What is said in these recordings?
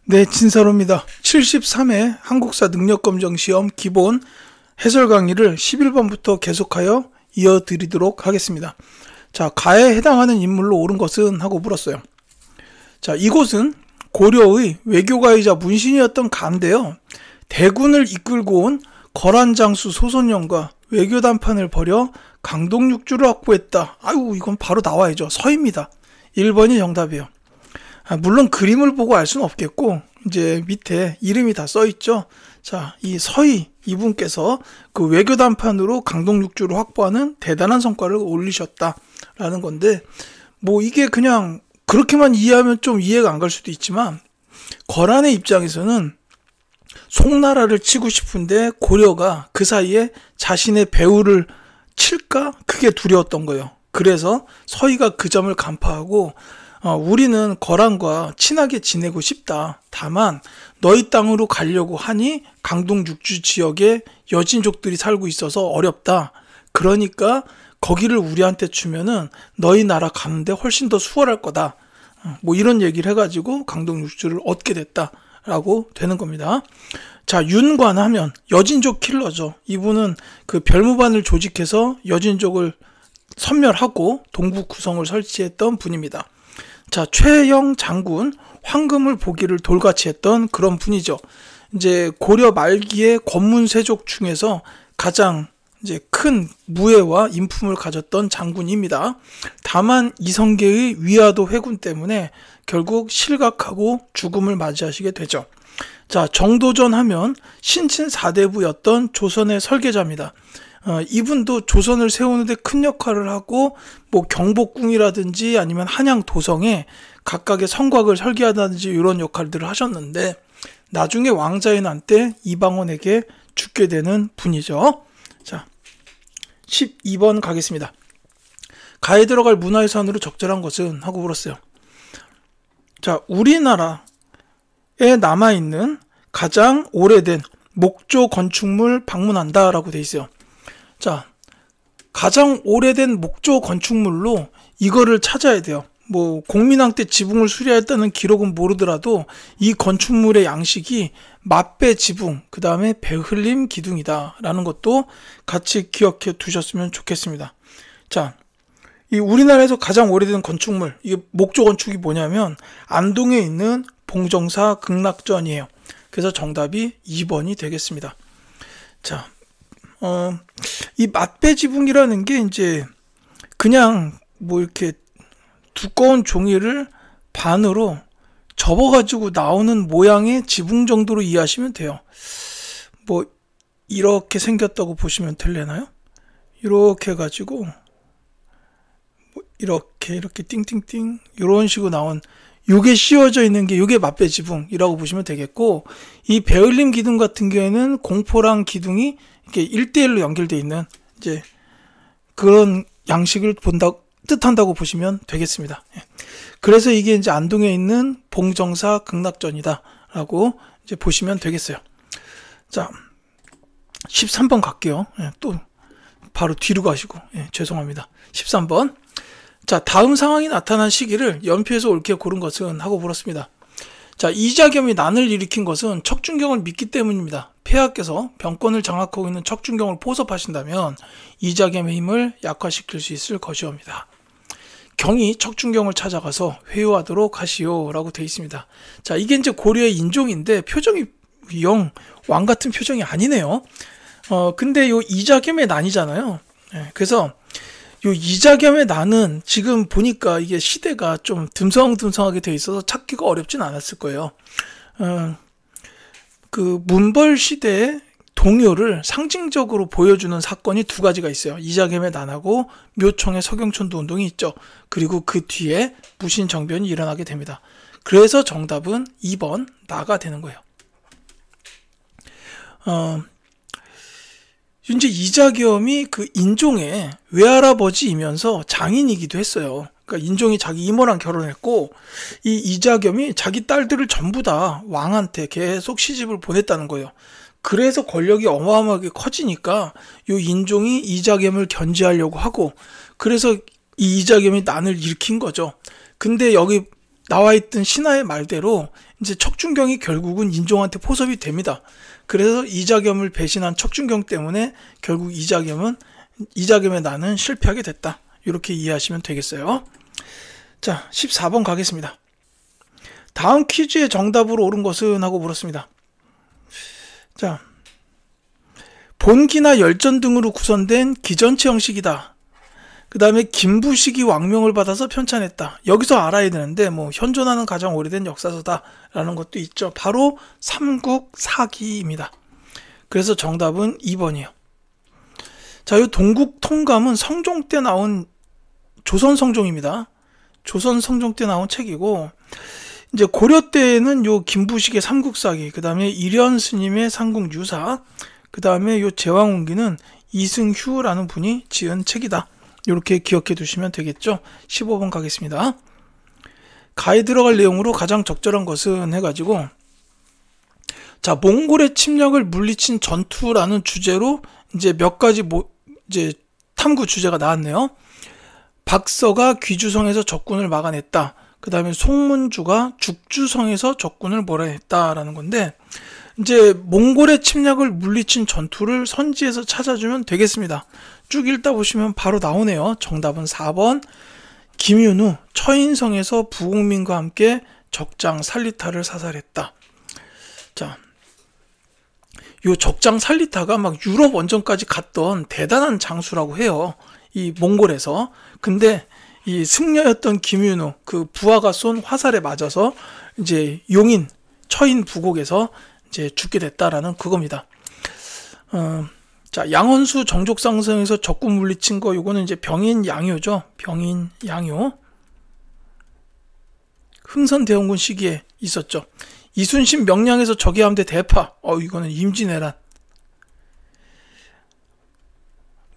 네, 진사로입니다. 73회 한국사 능력검정시험 기본 해설 강의를 11번부터 계속하여 이어드리도록 하겠습니다. 자, 가에 해당하는 인물로 옳은 것은? 하고 물었어요. 자, 이곳은 고려의 외교가이자 문신이었던 가인데요. 대군을 이끌고 온 거란장수 소손영과 외교 담판을 벌여 강동육주를 확보했다. 아유, 이건 바로 나와야죠. 서입니다. 1번이 정답이에요. 물론 그림을 보고 알 수는 없겠고, 이제 밑에 이름이 다 써있죠. 자, 이 서희 이분께서 그 외교 담판으로 강동육주를 확보하는 대단한 성과를 올리셨다라는 건데, 뭐 이게 그냥 그렇게만 이해하면 좀 이해가 안 갈 수도 있지만, 거란의 입장에서는 송나라를 치고 싶은데 고려가 그 사이에 자신의 배후를 칠까? 그게 두려웠던 거예요. 그래서 서희가 그 점을 간파하고, 우리는 거란과 친하게 지내고 싶다. 다만 너희 땅으로 가려고 하니 강동 육주 지역에 여진족들이 살고 있어서 어렵다. 그러니까 거기를 우리한테 주면은 너희 나라 가는데 훨씬 더 수월할 거다. 뭐 이런 얘기를 해가지고 강동 육주를 얻게 됐다라고 되는 겁니다. 자, 윤관 하면 여진족 킬러죠. 이분은 그 별무반을 조직해서 여진족을 섬멸하고 동북 구성을 설치했던 분입니다. 자, 최영 장군, 황금을 보기를 돌같이 했던 그런 분이죠. 이제 고려 말기의 권문세족 중에서 가장 이제 큰 무예와 인품을 가졌던 장군입니다. 다만 이성계의 위화도 회군 때문에 결국 실각하고 죽음을 맞이하시게 되죠. 자, 정도전 하면 신친 4대부였던 조선의 설계자입니다. 이분도 조선을 세우는데 큰 역할을 하고, 뭐 경복궁이라든지 아니면 한양 도성에 각각의 성곽을 설계하다든지 이런 역할들을 하셨는데, 나중에 왕자의 난 때 이방원에게 죽게 되는 분이죠. 자, 12번 가겠습니다. 가에 들어갈 문화유산으로 적절한 것은? 하고 물었어요. 자, 우리나라에 남아있는 가장 오래된 목조 건축물 방문한다 라고 돼 있어요. 자, 가장 오래된 목조 건축물로 이거를 찾아야 돼요. 뭐 공민왕 때 지붕을 수리했다는 기록은 모르더라도 이 건축물의 양식이 맞배 지붕, 그 다음에 배흘림 기둥이다 라는 것도 같이 기억해 두셨으면 좋겠습니다. 자, 이 우리나라에서 가장 오래된 건축물, 이게 목조 건축이 뭐냐면 안동에 있는 봉정사 극락전이에요. 그래서 정답이 2번이 되겠습니다. 자, 이 맞배 지붕이라는 게 이제 그냥 뭐 이렇게 두꺼운 종이를 반으로 접어가지고 나오는 모양의 지붕 정도로 이해하시면 돼요. 뭐 이렇게 생겼다고 보시면 될려나요? 이렇게 해가지고 뭐 이렇게 띵띵띵 이런 식으로 나온, 요게 씌워져 있는 게 요게 맞배 지붕이라고 보시면 되겠고, 이 배흘림 기둥 같은 경우에는 공포랑 기둥이 이렇게 1대1로 연결되어 있는 이제 그런 양식을 뜻한다고 보시면 되겠습니다. 그래서 이게 이제 안동에 있는 봉정사 극락전이다 라고 이제 보시면 되겠어요. 자, 13번 갈게요. 또 바로 뒤로 가시고, 죄송합니다. 13번. 자, 다음 상황이 나타난 시기를 연표에서 옳게 고른 것은? 하고 물었습니다. 자, 이자겸이 난을 일으킨 것은 척준경을 믿기 때문입니다. 폐하께서 병권을 장악하고 있는 척준경을 포섭하신다면 이자겸의 힘을 약화시킬 수 있을 것이옵니다. 경이 척준경을 찾아가서 회유하도록 하시오 라고 되어 있습니다. 자, 이게 이제 고려의 인종인데 표정이 영 왕 같은 표정이 아니네요. 근데 요 이자겸의 난이잖아요. 그래서 요 이자겸의 난은 지금 보니까 이게 시대가 좀 듬성듬성하게 되어 있어서 찾기가 어렵진 않았을 거예요. 그 문벌 시대의 동요를 상징적으로 보여주는 사건이 두 가지가 있어요. 이자겸의 난하고 묘청의 서경천도 운동이 있죠. 그리고 그 뒤에 무신정변이 일어나게 됩니다. 그래서 정답은 2번 나가 되는 거예요. 이제 이자겸이 그 인종의 외할아버지이면서 장인이기도 했어요. 그러니까 인종이 자기 이모랑 결혼했고, 이 이자겸이 자기 딸들을 전부 다 왕한테 계속 시집을 보냈다는 거예요. 그래서 권력이 어마어마하게 커지니까 요 인종이 이자겸을 견제하려고 하고, 그래서 이 이자겸이 난을 일으킨 거죠. 근데 여기 나와 있던 신하의 말대로 이제 척준경이 결국은 인종한테 포섭이 됩니다. 그래서 이자겸을 배신한 척준경 때문에 결국 이자겸의 난은 실패하게 됐다. 이렇게 이해하시면 되겠어요. 자, 14번 가겠습니다. 다음 퀴즈의 정답으로 옳은 것은? 하고 물었습니다. 자, 본기나 열전 등으로 구성된 기전체 형식이다. 그 다음에 김부식이 왕명을 받아서 편찬했다. 여기서 알아야 되는데 뭐 현존하는 가장 오래된 역사서다라는 것도 있죠. 바로 삼국사기입니다. 그래서 정답은 2번이에요. 자, 이 동국통감은 성종 때 나온 조선 성종입니다. 조선 성종 때 나온 책이고, 이제 고려 때는 요 김부식의 삼국사기, 그 다음에 일현 스님의 삼국유사, 그 다음에 요 제왕운기는 이승휴라는 분이 지은 책이다. 이렇게 기억해 두시면 되겠죠. 15번 가겠습니다. 가에 들어갈 내용으로 가장 적절한 것은? 해가지고, 자, 몽골의 침략을 물리친 전투라는 주제로 이제 몇 가지 이제 탐구 주제가 나왔네요. 박서가 귀주성에서 적군을 막아냈다. 그 다음에 송문주가 죽주성에서 적군을 몰아냈다라는 건데, 이제 몽골의 침략을 물리친 전투를 선지에서 찾아주면 되겠습니다. 쭉 읽다 보시면 바로 나오네요. 정답은 4번. 김윤우 처인성에서 부국민과 함께 적장 살리타를 사살했다. 자, 요 적장 살리타가 막 유럽 원정까지 갔던 대단한 장수라고 해요. 이 몽골에서. 근데 이 승려였던 김윤우, 그 부하가 쏜 화살에 맞아서 이제 용인 처인 부곡에서 이제 죽게 됐다라는 그겁니다. 자, 양원수 정족상성에서 적군 물리친 거, 요거는 이제 병인양요죠. 병인양요. 흥선대원군 시기에 있었죠. 이순신 명량에서 적의함대 대파. 이거는 임진왜란.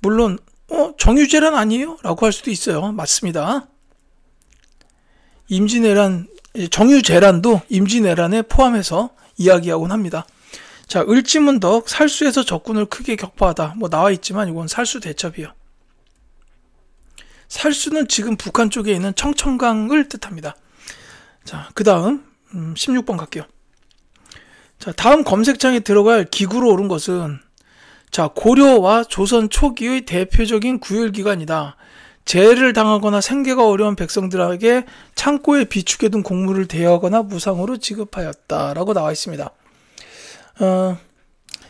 물론 정유재란 아니에요? 라고 할 수도 있어요. 맞습니다. 임진왜란, 정유재란도 임진왜란에 포함해서 이야기하곤 합니다. 자, 을지문덕 살수에서 적군을 크게 격파하다. 뭐 나와 있지만 이건 살수 대첩이요. 살수는 지금 북한 쪽에 있는 청천강을 뜻합니다. 자, 그 다음 16번 갈게요. 자, 다음 검색창에 들어갈 기구로 옳은 것은? 자, 고려와 조선 초기의 대표적인 구휼기관이다. 재해를 당하거나 생계가 어려운 백성들에게 창고에 비축해둔 곡물을 대여하거나 무상으로 지급하였다라고 나와 있습니다.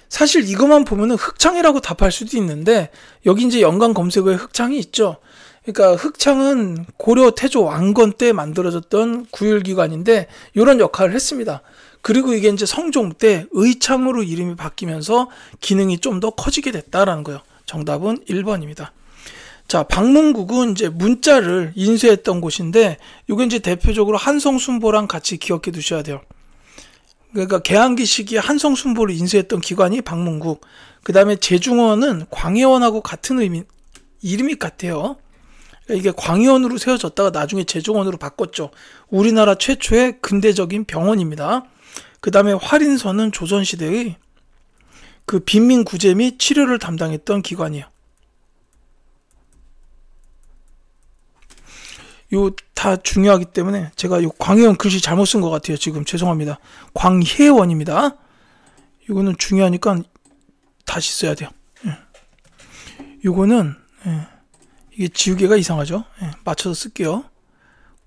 사실 이것만 보면은 흑창이라고 답할 수도 있는데, 여기 이제 연관 검색어에 흑창이 있죠. 그러니까 흑창은 고려 태조 왕건 때 만들어졌던 구휼기관인데 이런 역할을 했습니다. 그리고 이게 이제 성종 때 의창으로 이름이 바뀌면서 기능이 좀 더 커지게 됐다라는 거예요. 정답은 1번입니다. 자, 방문국은 이제 문자를 인쇄했던 곳인데, 이게 이제 대표적으로 한성순보랑 같이 기억해 두셔야 돼요. 그러니까 개항기 시기에 한성순보를 인쇄했던 기관이 방문국. 그 다음에 제중원은 광해원하고 같은 이름이 같아요. 그러니까 이게 광해원으로 세워졌다가 나중에 제중원으로 바꿨죠. 우리나라 최초의 근대적인 병원입니다. 그 다음에 활인선은 조선시대의 그 빈민구제 및 치료를 담당했던 기관이에요. 요 다 중요하기 때문에 제가 요 광해원 글씨 잘못 쓴 것 같아요. 지금 죄송합니다. 광해원입니다. 이거는 중요하니까 다시 써야 돼요. 요거는 이게 지우개가 이상하죠. 맞춰서 쓸게요.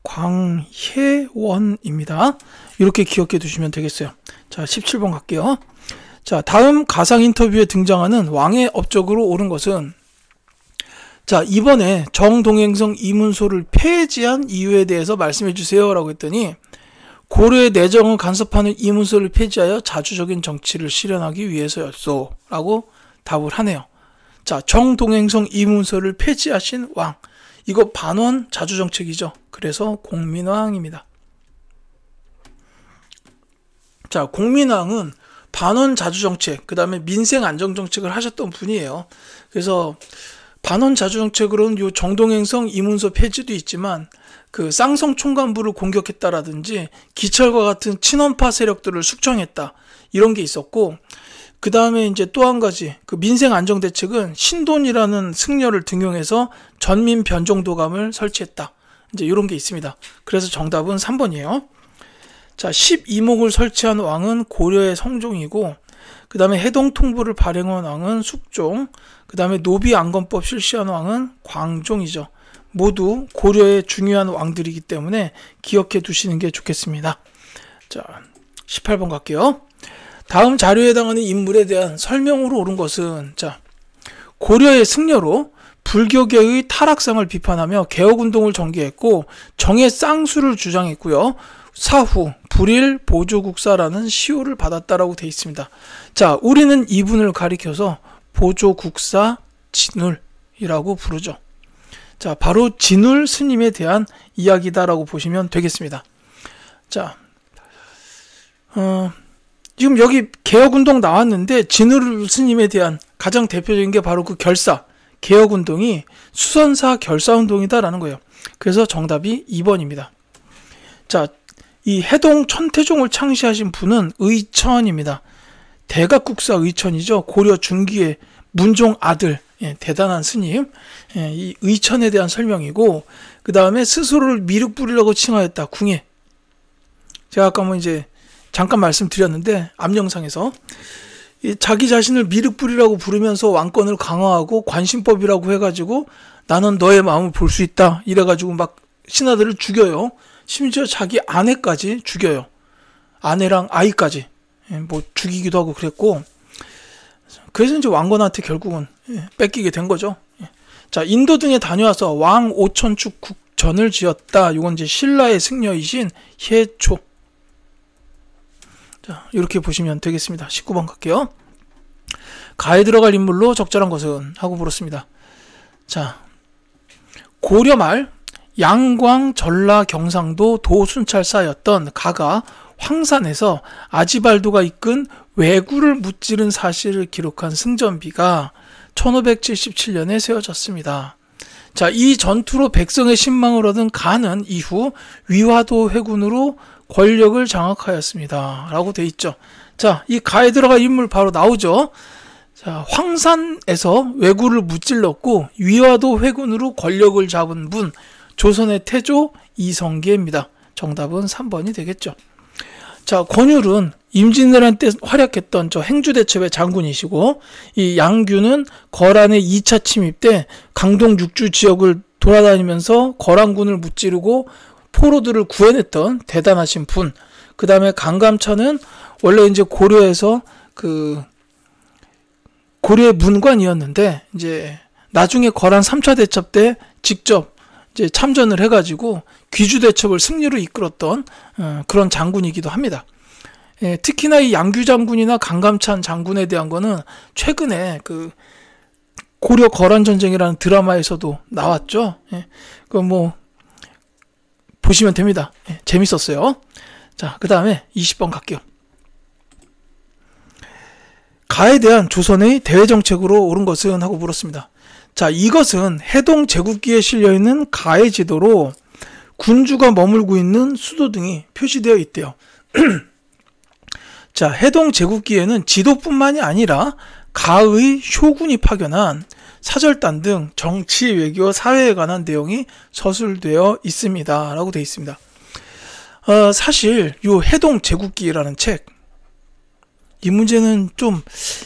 광해원입니다. 이렇게 기억해 두시면 되겠어요. 자, 17번 갈게요. 자, 다음 가상 인터뷰에 등장하는 왕의 업적으로 옳은 것은? 자, 이번에 정동행성 이문소를 폐지한 이유에 대해서 말씀해 주세요 라고 했더니, 고려의 내정을 간섭하는 이문소를 폐지하여 자주적인 정치를 실현하기 위해서였소 라고 답을 하네요. 자, 정동행성 이문소를 폐지하신 왕, 이거 반원 자주정책이죠. 그래서 공민왕입니다. 자, 공민왕은 반원 자주정책, 그 다음에 민생 안정정책을 하셨던 분이에요. 그래서 반원 자주정책으로는 요 정동행성 이문소 폐지도 있지만, 그 쌍성 총관부를 공격했다라든지 기철과 같은 친원파 세력들을 숙청했다, 이런 게 있었고, 그 다음에 이제 또 한 가지, 그 민생 안정 대책은 신돈이라는 승려를 등용해서 전민 변정도감을 설치했다. 이제 이런 게 있습니다. 그래서 정답은 3번이에요. 자, 12목을 설치한 왕은 고려의 성종이고, 그 다음에 해동통보를 발행한 왕은 숙종, 그 다음에 노비안건법 실시한 왕은 광종이죠. 모두 고려의 중요한 왕들이기 때문에 기억해 두시는 게 좋겠습니다. 자, 18번 갈게요. 다음 자료에 해당하는 인물에 대한 설명으로 옳은 것은, 자, 고려의 승려로 불교계의 타락상을 비판하며 개혁운동을 전개했고 정의 쌍수를 주장했고요. 사후 불일 보조국사라는 시호를 받았다라고 되어 있습니다. 자, 우리는 이분을 가리켜서 보조국사 진울이라고 부르죠. 자, 바로 진울 스님에 대한 이야기다라고 보시면 되겠습니다. 자, 지금 여기 개혁운동 나왔는데 진울 스님에 대한 가장 대표적인 게 바로 그 결사, 개혁운동이 수선사 결사운동이다라는 거예요. 그래서 정답이 2번입니다. 자, 이 해동 천태종을 창시하신 분은 의천입니다. 대각국사 의천이죠. 고려 중기의 문종 아들, 대단한 스님. 이 의천에 대한 설명이고, 그 다음에 스스로를 미륵불이라고 칭하였다. 궁예. 제가 아까 뭐 이제 잠깐 말씀드렸는데 앞 영상에서 자기 자신을 미륵불이라고 부르면서 왕권을 강화하고 관심법이라고 해가지고 나는 너의 마음을 볼 수 있다 이래가지고 막 신하들을 죽여요. 심지어 자기 아내까지 죽여요. 아내랑 아이까지 뭐 죽이기도 하고 그랬고, 그래서 이제 왕건한테 결국은 뺏기게 된 거죠. 자, 인도 등에 다녀와서 왕 오천축 국전을 지었다. 이건 이제 신라의 승려이신 해초. 자, 이렇게 보시면 되겠습니다. 19번 갈게요. 가에 들어갈 인물로 적절한 것은 하고 물었습니다. 자, 고려 말 양광, 전라, 경상도 도순찰사였던 가가 황산에서 아지발도가 이끈 왜구를 무찌른 사실을 기록한 승전비가 1577년에 세워졌습니다. 자, 이 전투로 백성의 신망을 얻은 가는 이후 위화도 회군으로 권력을 장악하였습니다. 라고 돼 있죠. 자, 이 가에 들어갈 인물 바로 나오죠. 자, 황산에서 왜구를 무찔렀고 위화도 회군으로 권력을 잡은 분, 조선의 태조 이성계입니다. 정답은 3번이 되겠죠. 자, 권율은 임진왜란 때 활약했던 저 행주대첩의 장군이시고, 이 양규는 거란의 2차 침입 때 강동 육주 지역을 돌아다니면서 거란군을 무찌르고 포로들을 구해냈던 대단하신 분. 그 다음에 강감찬은 원래 이제 고려에서 고려의 문관이었는데 이제 나중에 거란 3차 대첩 때 직접 이제 참전을 해가지고 귀주대첩을 승리로 이끌었던 그런 장군이기도 합니다. 특히나 이 양규 장군이나 강감찬 장군에 대한 거는 최근에 그 고려 거란 전쟁이라는 드라마에서도 나왔죠. 그거 뭐 보시면 됩니다. 재밌었어요. 자, 그 다음에 20번 갈게요. 가에 대한 조선의 대외정책으로 옳은 것은 하고 물었습니다. 자, 이것은 해동 제국기에 실려있는 가의 지도로 군주가 머물고 있는 수도 등이 표시되어 있대요. 자, 해동 제국기에는 지도뿐만이 아니라 가의 효군이 파견한 사절단 등 정치, 외교, 사회에 관한 내용이 서술되어 있습니다. 라고 되어 있습니다. 사실 이 해동 제국기라는 책, 이 문제는 좀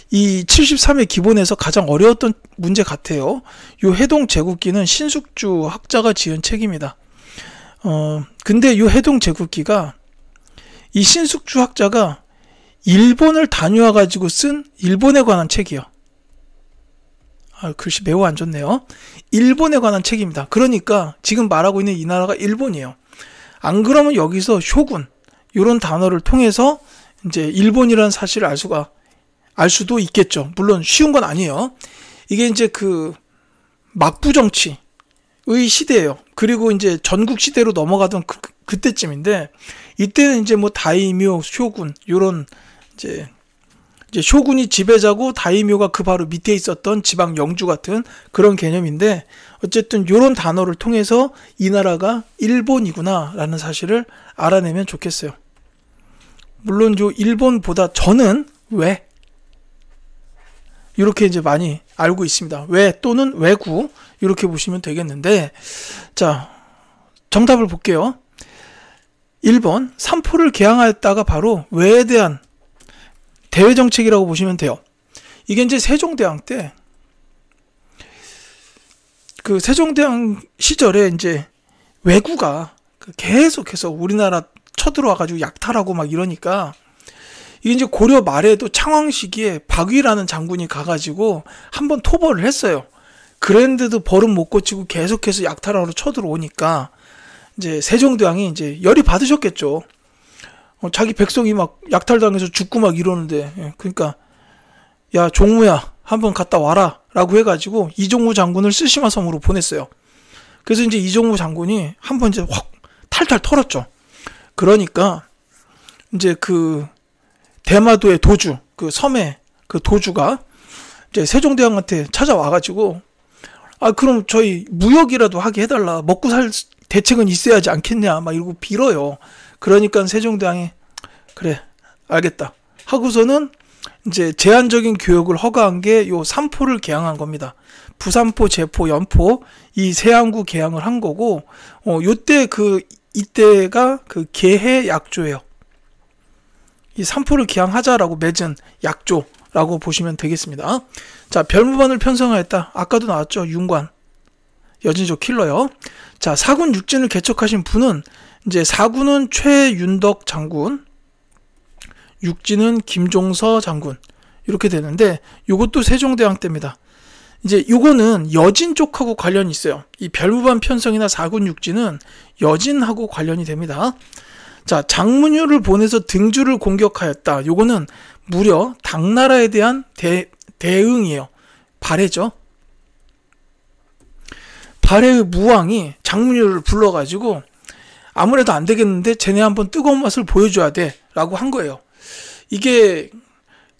이 73의 기본에서 가장 어려웠던 문제 같아요. 이 해동 제국기는 신숙주 학자가 지은 책입니다. 근데 이 해동 제국기가 이 신숙주 학자가 일본을 다녀와 가지고 쓴 일본에 관한 책이요. 글씨 매우 안 좋네요. 일본에 관한 책입니다. 그러니까 지금 말하고 있는 이 나라가 일본이에요. 안 그러면 여기서 쇼군 이런 단어를 통해서 이제 일본이라는 사실을 알 수도 있겠죠. 물론 쉬운 건 아니에요. 이게 이제 그 막부 정치의 시대예요. 그리고 이제 전국 시대로 넘어가던 그때쯤인데, 이때는 이제 뭐 다이묘, 쇼군 이런 이제 쇼군이 지배자고 다이묘가 그 바로 밑에 있었던 지방 영주 같은 그런 개념인데, 어쨌든 이런 단어를 통해서 이 나라가 일본이구나 라는 사실을 알아내면 좋겠어요. 물론 요 일본보다 저는 왜 이렇게 이제 많이 알고 있습니다. 왜 또는 왜구 이렇게 보시면 되겠는데, 자, 정답을 볼게요. 1번 삼포를 개항하였다가 바로 왜에 대한 대외 정책이라고 보시면 돼요. 이게 이제 세종대왕 때, 그 세종대왕 시절에 이제 왜구가 계속해서 우리나라 쳐들어와가지고 약탈하고 막 이러니까, 이게 이제 고려 말에도 창왕 시기에 박위라는 장군이 가가지고 한번 토벌을 했어요. 그랬는데도 벌은 못 고치고 계속해서 약탈하러 쳐들어오니까 이제 세종대왕이 이제 열이 받으셨겠죠. 자기 백성이 막 약탈당해서 죽고 막 이러는데, 그러니까 야 종무야 한번 갔다 와라 라고 해가지고 이종우 장군을 쓰시마 섬으로 보냈어요. 그래서 이제 이종우 장군이 한번 이제 확 탈탈 털었죠. 그러니까 이제 그 대마도의 도주, 그 섬의 그 도주가 이제 세종대왕한테 찾아와가지고, 아 그럼 저희 무역이라도 하게 해달라, 먹고 살 대책은 있어야지 않겠냐 막 이러고 빌어요. 그러니까 세종대왕이 그래 알겠다 하고서는 이제 제한적인 교역을 허가한 게 요 삼포를 개항한 겁니다. 부삼포, 제포, 연포 이 세 항구 개항을 한 거고, 요때 이때가 그 개해 약조예요. 이 삼포를 개항하자라고 맺은 약조라고 보시면 되겠습니다. 자, 별무반을 편성하였다. 아까도 나왔죠. 윤관. 여진족 킬러요. 자, 사군 육진을 개척하신 분은 이제 사군은 최윤덕 장군, 육진은 김종서 장군 이렇게 되는데, 요것도 세종대왕 때입니다. 이제 요거는 여진 쪽하고 관련이 있어요. 이 별무반 편성이나 사군 육진은 여진하고 관련이 됩니다. 자, 장문유를 보내서 등주를 공격하였다. 요거는 무려 당나라에 대한 대응이에요. 발해죠. 발해의 무왕이 장문유를 불러가지고 아무래도 안 되겠는데 쟤네 한번 뜨거운 맛을 보여줘야 돼 라고 한 거예요. 이게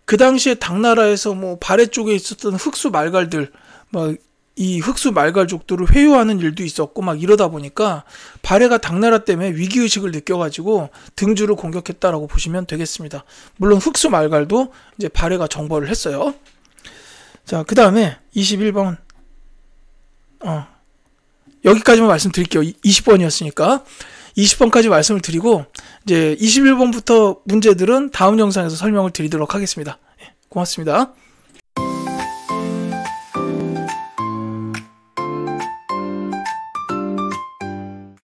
그 당시에 당나라에서 뭐 발해 쪽에 있었던 흑수 말갈들, 뭐 이 흑수 말갈족들을 회유하는 일도 있었고 막 이러다 보니까 발해가 당나라 때문에 위기의식을 느껴가지고 등주를 공격했다라고 보시면 되겠습니다. 물론 흑수 말갈도 이제 발해가 정벌을 했어요. 자, 그 다음에 21번 여기까지만 말씀드릴게요. 20번이었으니까 20번까지 말씀을 드리고 이제 21번부터 문제들은 다음 영상에서 설명을 드리도록 하겠습니다. 고맙습니다.